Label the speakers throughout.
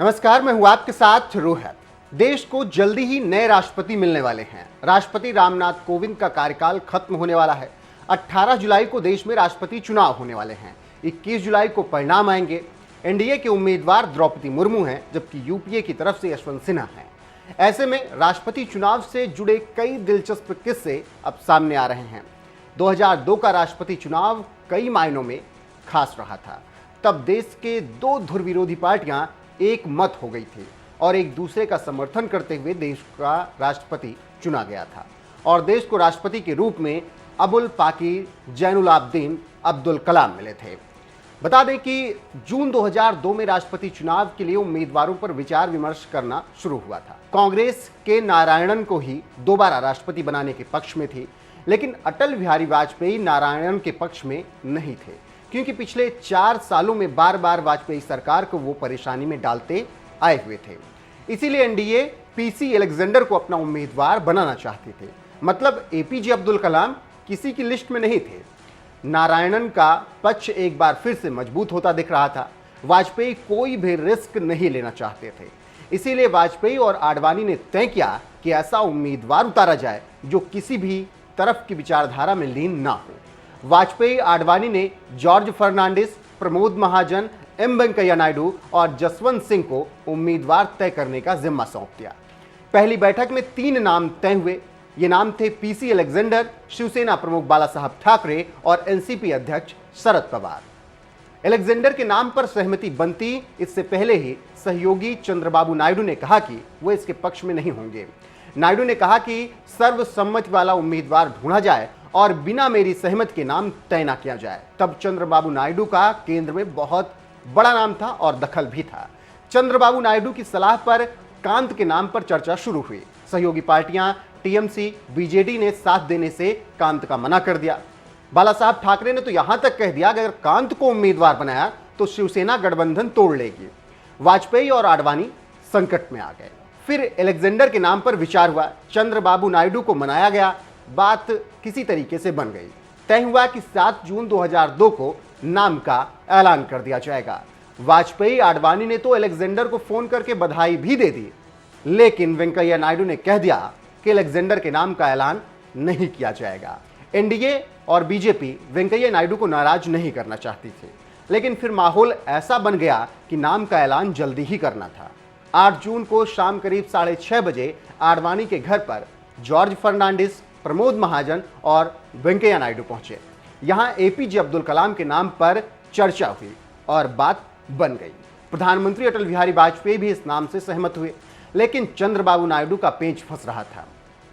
Speaker 1: नमस्कार, मैं हूं आपके साथ रोहित। देश को जल्दी ही नए राष्ट्रपति मिलने वाले हैं। राष्ट्रपति रामनाथ कोविंद का कार्यकाल खत्म होने वाला है। 18 जुलाई को देश में राष्ट्रपति चुनाव होने वाले हैं। 21 जुलाई को परिणाम आएंगे। एनडीए के उम्मीदवार द्रौपदी मुर्मू हैं, जबकि यूपीए की तरफ से यशवंत सिन्हा हैं। ऐसे में राष्ट्रपति चुनाव से जुड़े कई दिलचस्प किस्से अब सामने आ रहे हैं। 2002 का राष्ट्रपति चुनाव कई मायनों में खास रहा था। तब देश के दो धुर विरोधी पार्टियां एक मत हो गई थी और एक दूसरे का समर्थन करते हुए देश का राष्ट्रपति चुना गया था और देश को राष्ट्रपति के रूप में अबुल पाकीर जैनुलाब्दीन अब्दुल कलाम मिले थे। बता दें कि जून 2002 में राष्ट्रपति चुनाव के लिए उम्मीदवारों पर विचार विमर्श करना शुरू हुआ था। कांग्रेस के नारायणन को ही दोबारा राष्ट्रपति बनाने के पक्ष में थी, लेकिन अटल बिहारी वाजपेयी नारायणन के पक्ष में नहीं थे, क्योंकि पिछले 4 सालों में बार बार वाजपेयी सरकार को वो परेशानी में डालते आए हुए थे। इसीलिए एनडीए पीसी अलेक्जेंडर को अपना उम्मीदवार बनाना चाहते थे। मतलब एपीजे अब्दुल कलाम किसी की लिस्ट में नहीं थे। नारायणन का पक्ष एक बार फिर से मजबूत होता दिख रहा था। वाजपेयी कोई भी रिस्क नहीं लेना चाहते थे। इसीलिए वाजपेयी और आडवाणी ने तय किया कि ऐसा उम्मीदवार उतारा जाए जो किसी भी तरफ की विचारधारा में लीन ना हो। वाजपेयी आडवाणी ने जॉर्ज फर्नांडिस, प्रमोद महाजन, एम वेंकैया नायडू और जसवंत सिंह को उम्मीदवार तय करने का जिम्मा सौंप दिया। पहली बैठक में 3 नाम तय हुए। ये नाम थे पीसी अलेक्जेंडर, शिवसेना प्रमुख बाला साहब ठाकरे और एनसीपी अध्यक्ष शरद पवार। अलेक्जेंडर के नाम पर सहमति बनती इससे पहले ही सहयोगी चंद्रबाबू नायडू ने कहा कि वो इसके पक्ष में नहीं होंगे। नायडू ने कहा कि सर्वसम्मति वाला उम्मीदवार ढूंढा जाए और बिना मेरी सहमति के नाम तय न किया जाए। तब चंद्रबाबू नायडू का केंद्र में बहुत बड़ा नाम था और दखल भी था। चंद्रबाबू नायडू की सलाह पर कांत के नाम पर चर्चा शुरू हुई। सहयोगी पार्टियां टीएमसी, बीजेडी ने साथ देने से कांत का मना कर दिया। बाला साहब ठाकरे ने तो यहां तक कह दिया कि अगर कांत को उम्मीदवार बनाया तो शिवसेना गठबंधन तोड़ लेगी। वाजपेयी और आडवाणी संकट में आ गए। फिर अलेक्जेंडर के नाम पर विचार हुआ। चंद्रबाबू नायडू को मनाया गया। बात किसी तरीके से बन गई। तय हुआ कि 7 जून 2002 को नाम का ऐलान कर दिया जाएगा। वाजपेयी आडवाणी ने तो अलेक्जेंडर को फोन करके बधाई भी दे दी, लेकिन वेंकैया नायडू ने कह दिया कि अलेक्जेंडर के नाम का ऐलान नहीं किया जाएगा। एनडीए और बीजेपी वेंकैया नायडू को नाराज नहीं करना चाहती थी, लेकिन फिर माहौल ऐसा बन गया कि नाम का ऐलान जल्दी ही करना था। 8 जून को शाम करीब 6:30 बजे आडवाणी के घर पर जॉर्ज फर्नांडिस, प्रमोद महाजन और वेंकैया नायडू पहुंचे। यहां एपीजे अब्दुल कलाम के नाम पर चर्चा हुई और बात बन गई। प्रधानमंत्री अटल बिहारी वाजपेयी भी इस नाम से सहमत हुए, लेकिन चंद्रबाबू नायडू का पेंच फंस रहा था।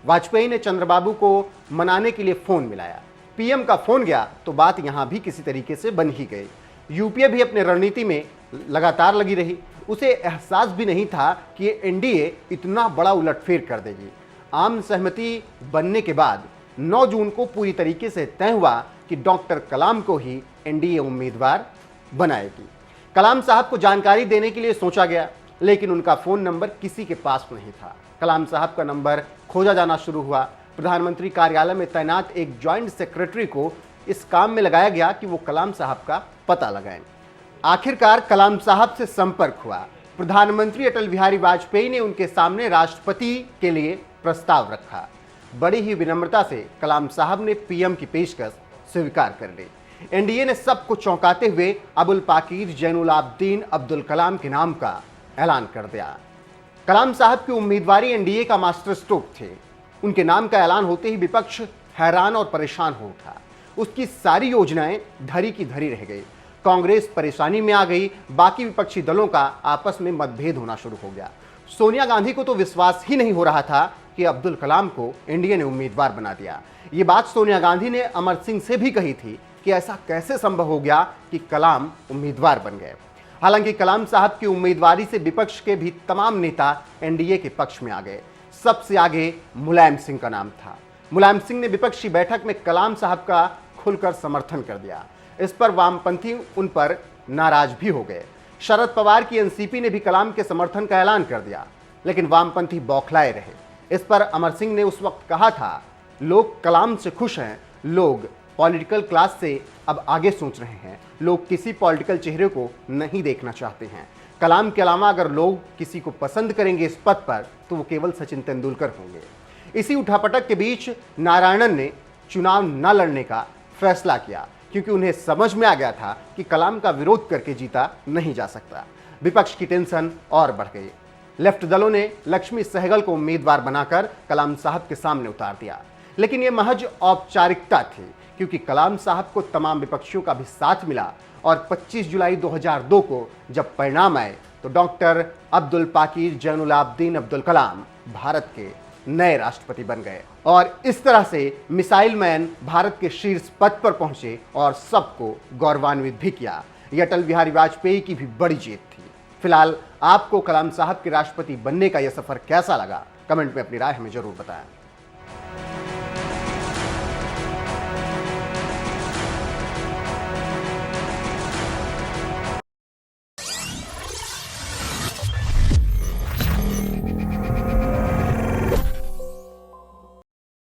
Speaker 1: वाजपेयी ने चंद्रबाबू को मनाने के लिए फोन मिलाया। पीएम का फोन गया तो बात यहां भी किसी तरीके से बन ही गई। यूपीए भी अपने रणनीति में लगातार लगी रही। उसे एहसास भी नहीं था कि एनडीए इतना बड़ा उलटफेर कर देगी। आम सहमति बनने के बाद 9 जून को पूरी तरीके से तय हुआ कि डॉक्टर कलाम को ही एनडीए उम्मीदवार बनाएगी। कलाम साहब को जानकारी देने के लिए सोचा गया, लेकिन उनका फोन नंबर किसी के पास नहीं था। कलाम साहब का नंबर खोजा जाना शुरू हुआ। प्रधानमंत्री कार्यालय में तैनात एक ज्वाइंट सेक्रेटरी को इस काम में लगाया गया कि वो कलाम साहब का पता लगाएं। आखिरकार कलाम साहब से संपर्क हुआ। प्रधानमंत्री अटल बिहारी वाजपेयी ने उनके सामने राष्ट्रपति के लिए प्रस्ताव रखा। बड़ी ही विनम्रता से कलाम साहब ने पीएम की पेशकश स्वीकार कर ली। एनडीए ने सबको चौंकाते हुए अबुल पाकीर जैनुलाब्दीन अब्दुल कलाम के नाम का ऐलान कर दिया। कलाम साहब की उम्मीदवारी एनडीए का मास्टर स्ट्रोक थे। उनके नाम का ऐलान होते ही विपक्ष हैरान और परेशान हो उठा। उसकी सारी योजनाएं धरी की धरी रह गई। कांग्रेस परेशानी में आ गई। बाकी विपक्षी दलों का आपस में मतभेद होना शुरू हो गया। सोनिया गांधी को तो विश्वास ही नहीं हो रहा था कि अब्दुल कलाम को एनडीए ने उम्मीदवार बना दिया। ये बात सोनिया गांधी ने अमर सिंह से भी कही थी कि ऐसा कैसे संभव हो गया कि कलाम उम्मीदवार बन गए। हालांकि कलाम साहब की उम्मीदवारी से विपक्ष के भी तमाम नेता एनडीए के पक्ष में आ गए। सबसे आगे मुलायम सिंह का नाम था। मुलायम सिंह ने विपक्षी बैठक में कलाम साहब का खुलकर समर्थन कर दिया। इस पर वामपंथी उन पर नाराज भी हो गए। शरद पवार की एनसीपी ने भी कलाम के समर्थन का ऐलान कर दिया, लेकिन वामपंथी बौखलाए रहे। इस पर अमर सिंह ने उस वक्त कहा था, लोग कलाम से खुश हैं, लोग पॉलिटिकल क्लास से अब आगे सोच रहे हैं, लोग किसी पॉलिटिकल चेहरे को नहीं देखना चाहते हैं। कलाम के अलावा अगर लोग किसी को पसंद करेंगे इस पद पर तो वो केवल सचिन तेंदुलकर होंगे। इसी उठापटक के बीच नारायणन ने चुनाव न लड़ने का फैसला किया, क्योंकि उन्हें समझ में आ गया था कि कलाम का विरोध करके जीता नहीं जा सकता। विपक्ष की टेंशन और बढ़ गई। लेफ्ट दलों ने लक्ष्मी सहगल को उम्मीदवार बनाकर कलाम साहब के सामने उतार दिया, लेकिन यह महज औपचारिकता थी, क्योंकि कलाम साहब को तमाम विपक्षियों का भी साथ मिला और 25 जुलाई 2002 को जब परिणाम आए तो डॉक्टर अब्दुल पाकीर जैनुल आबदीन अब्दुल कलाम भारत के नए राष्ट्रपति बन गए और इस तरह से मिसाइल मैन भारत के शीर्ष पद पर पहुंचे और सबको गौरवान्वित भी किया। यह अटल बिहारी वाजपेयी की भी बड़ी जीत थी। फिलहाल आपको कलाम साहब के राष्ट्रपति बनने का यह सफर कैसा लगा, कमेंट में अपनी राय हमें जरूर बताएं।